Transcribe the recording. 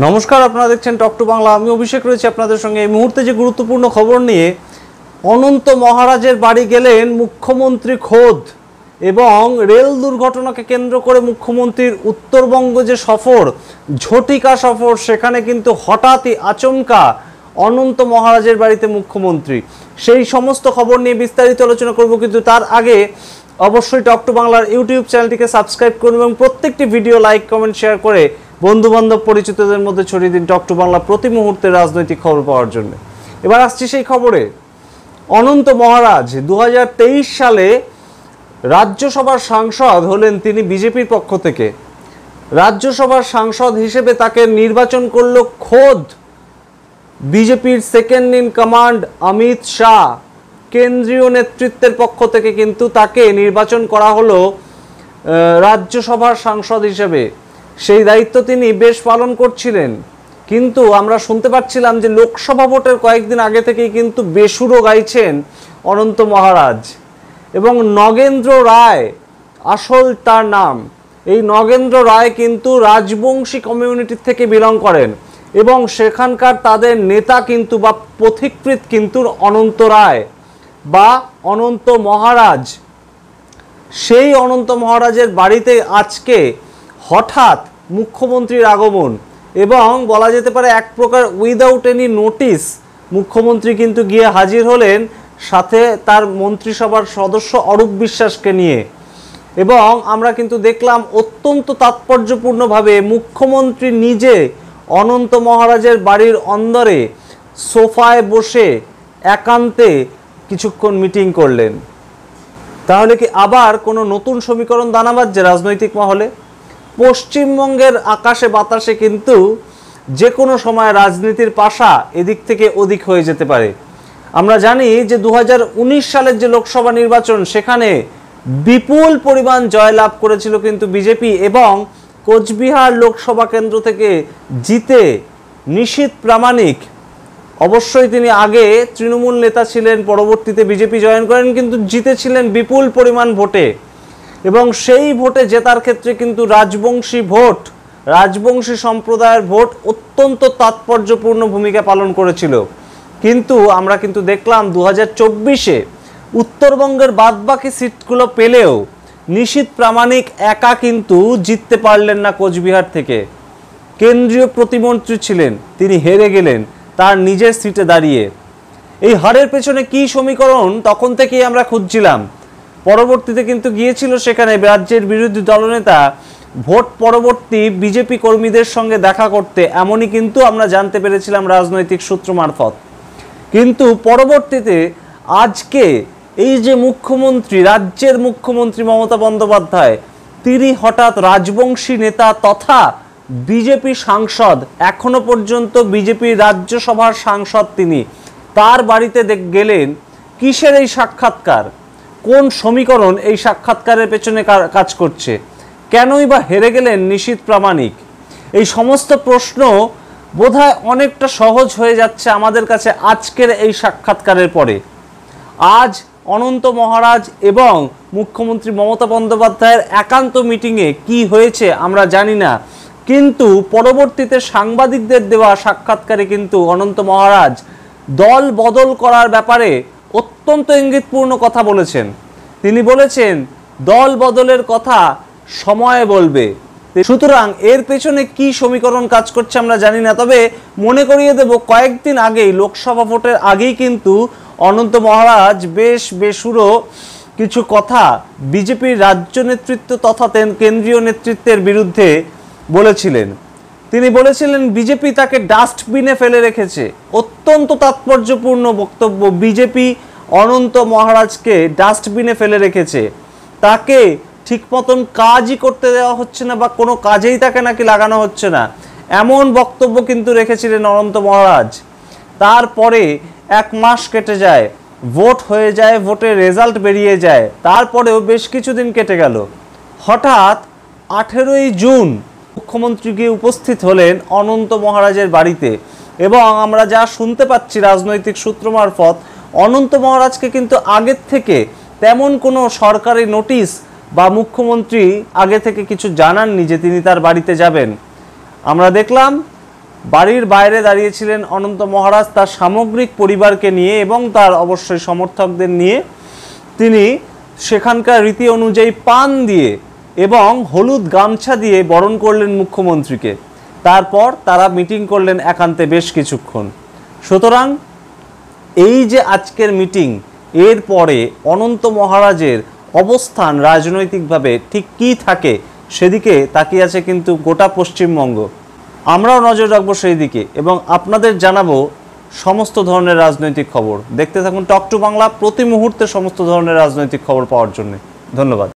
নমস্কার, আপনারা দেখছেন টক টু বাংলা। আমি অভিষেক রয়েছি আপনাদের সঙ্গে। এই মুহূর্তে যে গুরুত্বপূর্ণ খবর নিয়ে, অনন্ত মহারাজের বাড়ি গেলেন মুখ্যমন্ত্রী খোদ এবং রেল দুর্ঘটনাকে কেন্দ্র করে মুখ্যমন্ত্রীর উত্তরবঙ্গ যে সফর, ঝটিকা সফর, সেখানে কিন্তু হঠাৎই আচমকা অনন্ত মহারাজের বাড়িতে মুখ্যমন্ত্রী। সেই সমস্ত খবর নিয়ে বিস্তারিত আলোচনা করব, কিন্তু তার আগে অবশ্যই টক টু বাংলার ইউটিউব চ্যানেলটিকে সাবস্ক্রাইব করুন এবং প্রত্যেকটি ভিডিও লাইক, কমেন্ট, শেয়ার করে বন্ধুবান্ধব পরিচিতদের মধ্যে ছড়িয়ে দিন টক টু বাংলা প্রতি মুহূর্তের রাজনৈতিক খবর পাওয়ার জন্য। এবার আসছি সেই খবরে। অনন্ত মহারাজ 2023 সালে রাজ্যসভার সাংসদ হলেন তিনি বিজেপির পক্ষ থেকে। রাজ্যসভার সাংসদ হিসেবে তাকে নির্বাচন করল খোদ বিজেপির second in command Amit Shah. কেন্দ্রীয় নেতৃত্বের পক্ষ থেকে কিন্তু তাকে নির্বাচন করা হলো রাজ্যসভার সাংসদ হিসেবে। সেই দায়িত্ব তিনি বেশ পালন করছিলেন, কিন্তু আমরা শুনতে পাচ্ছিলাম যে লোকসভা ভোটের কয়েকদিন আগে থেকেই কিন্তু বেসুরো গাইছেন অনন্ত মহারাজ। এবং নগেন্দ্র রায় আসল তার নাম। এই নগেন্দ্র রায় কিন্তু রাজবংশী কমিউনিটির থেকে বিলং করেন এবং সেখানকার তাদের নেতা কিন্তু বা পথিকৃৎ কিন্তু অনন্ত রায় বা অনন্ত মহারাজ। সেই অনন্ত মহারাজের বাড়িতে আজকে হঠাৎ মুখ্যমন্ত্রীর আগমন এবং বলা যেতে পারে এক প্রকার উইদাউট এনি নোটিস মুখ্যমন্ত্রী কিন্তু গিয়ে হাজির হলেন, সাথে তার মন্ত্রিসভার সদস্য অরূপ বিশ্বাসকে নিয়ে। এবং আমরা কিন্তু দেখলাম অত্যন্ত তাৎপর্যপূর্ণভাবে মুখ্যমন্ত্রী নিজে অনন্ত মহারাজের বাড়ির অন্দরে সোফায় বসে একান্তে কিছুক্ষণ মিটিং করলেন। তাহলে কি আবার কোনো নতুন সমীকরণ দানা বাজছে রাজনৈতিক মহলে? পশ্চিমবঙ্গের আকাশে বাতাসে কিন্তু যে কোনো সময় রাজনীতির পাশা এদিক থেকে ওদিক হয়ে যেতে পারে। আমরা জানি যে 2019 সালের যে লোকসভা নির্বাচন, সেখানে বিপুল পরিমাণ জয়লাভ করেছিল কিন্তু বিজেপি এবং কোচবিহার লোকসভা কেন্দ্র থেকে জিতে নিশীথ প্রামাণিক, অবশ্যই তিনি আগে তৃণমূল নেতা ছিলেন, পরবর্তীতে বিজেপি জয়েন করেন, কিন্তু জিতেছিলেন বিপুল পরিমাণ ভোটে। এবং সেই ভোটে জেতার ক্ষেত্রে কিন্তু রাজবংশী ভোট, রাজবংশী সম্প্রদায়ের ভোট অত্যন্ত তাৎপর্যপূর্ণ ভূমিকা পালন করেছিল। কিন্তু আমরা কিন্তু দেখলাম 2024-এ উত্তরবঙ্গের বাদবাকি সিটগুলো পেলেও নিশীথ প্রামাণিক একা কিন্তু জিততে পারলেন না কোচবিহার থেকে। কেন্দ্রীয় প্রতিমন্ত্রী ছিলেন, তিনি হেরে গেলেন তার নিজের সিটে দাঁড়িয়ে। এই হারের পেছনে কি সমীকরণ তখন থেকেই আমরা খুঁজছিলাম। পরবর্তীতে কিন্তু গিয়েছিল সেখানে রাজ্যের বিরোধী দলনেতা ভোট পরবর্তী বিজেপি কর্মীদের সঙ্গে দেখা করতে, এমনই কিন্তু আমরা জানতে পেরেছিলাম রাজনৈতিক সূত্র মারফত। কিন্তু পরবর্তীতে আজকে এই যে মুখ্যমন্ত্রী, রাজ্যের মুখ্যমন্ত্রী মমতা বন্দ্যোপাধ্যায়, তিনি হঠাৎ রাজবংশী নেতা তথা বিজেপি সাংসদ, এখনো পর্যন্ত বিজেপির রাজ্যসভার সাংসদ, তিনি তার বাড়িতে গেলেন। কিসের এই সাক্ষাৎকার? কোন সমীকরণ এই সাক্ষাৎকারের পেছনে কাজ করছে? কেনই বা হেরে গেলেন নিশীথ প্রামাণিক? এই সমস্ত প্রশ্ন বোধহয় অনেকটা সহজ হয়ে যাচ্ছে আমাদের কাছে আজকের এই সাক্ষাৎকারের পরে। আজ অনন্ত মহারাজ এবং মুখ্যমন্ত্রী মমতা বন্দ্যোপাধ্যায়ের একান্ত মিটিংয়ে কি হয়েছে আমরা জানি না, কিন্তু পরবর্তীতে সাংবাদিকদের দেওয়া সাক্ষাৎকারে কিন্তু অনন্ত মহারাজ দল বদল করার ব্যাপারে অত্যন্ত ইঙ্গিতপূর্ণ কথা বলেছেন। তিনি বলেছেন দল বদলের কথা সময় বলবে। সুতরাং এর পেছনে কি সমীকরণ কাজ করছে আমরা জানি না, তবে মনে করিয়ে দেব কয়েকদিন আগেই, লোকসভা ভোটের আগেই কিন্তু অনন্ত মহারাজ বেশ বেসুরো কিছু কথা বিজেপির রাজ্য নেতৃত্ব তথা কেন্দ্রীয় নেতৃত্বের বিরুদ্ধে বলেছিলেন। তিনি বলেছিলেন বিজেপি তাকে ডাস্টবিনে ফেলে রেখেছে। অত্যন্ত তাৎপর্যপূর্ণ বক্তব্য। বিজেপি অনন্ত মহারাজকে ডাস্টবিনে ফেলে রেখেছে, তাকে ঠিক মতন কাজই করতে দেওয়া হচ্ছে না বা কোনো কাজেই তাকে নাকি লাগানো হচ্ছে না, এমন বক্তব্য কিন্তু রেখেছিলেন অনন্ত মহারাজ। তারপরে 1 মাস কেটে যায়, ভোট হয়ে যায়, ভোটের রেজাল্ট বেরিয়ে যায়, তারপরেও বেশ কিছুদিন কেটে গেল। হঠাৎ 18ই জুন মুখ্যমন্ত্রী গিয়ে উপস্থিত হলেন অনন্ত মহারাজের বাড়িতে এবং আমরা যা শুনতে পাচ্ছি রাজনৈতিক সূত্র মারফত, অনন্ত মহারাজকে কিন্তু আগের থেকে তেমন কোনো সরকারি নোটিশ বা মুখ্যমন্ত্রী আগে থেকে কিছু জানাননি যে তিনি তার বাড়িতে যাবেন। আমরা দেখলাম বাড়ির বাইরে দাঁড়িয়েছিলেন অনন্ত মহারাজ তার সামগ্রিক পরিবারকে নিয়ে এবং তার অবশ্যই সমর্থকদের নিয়ে। তিনি সেখানকার রীতি অনুযায়ী পান দিয়ে এবং হলুদ গামছা দিয়ে বরণ করলেন মুখ্যমন্ত্রীকে। তারপর তারা মিটিং করলেন একান্তে বেশ কিছুক্ষণ। সুতরাং এই যে আজকের মিটিং, এর পরে অনন্ত মহারাজের অবস্থান রাজনৈতিকভাবে ঠিক কী থাকে সেদিকে তাকিয়ে আছে কিন্তু গোটা পশ্চিমবঙ্গ। আমরাও নজর রাখবো সেই দিকে এবং আপনাদের জানাবো সমস্ত ধরনের রাজনৈতিক খবর। দেখতে থাকুন টক টু বাংলা, প্রতি মুহূর্তে সমস্ত ধরনের রাজনৈতিক খবর পাওয়ার জন্য। ধন্যবাদ।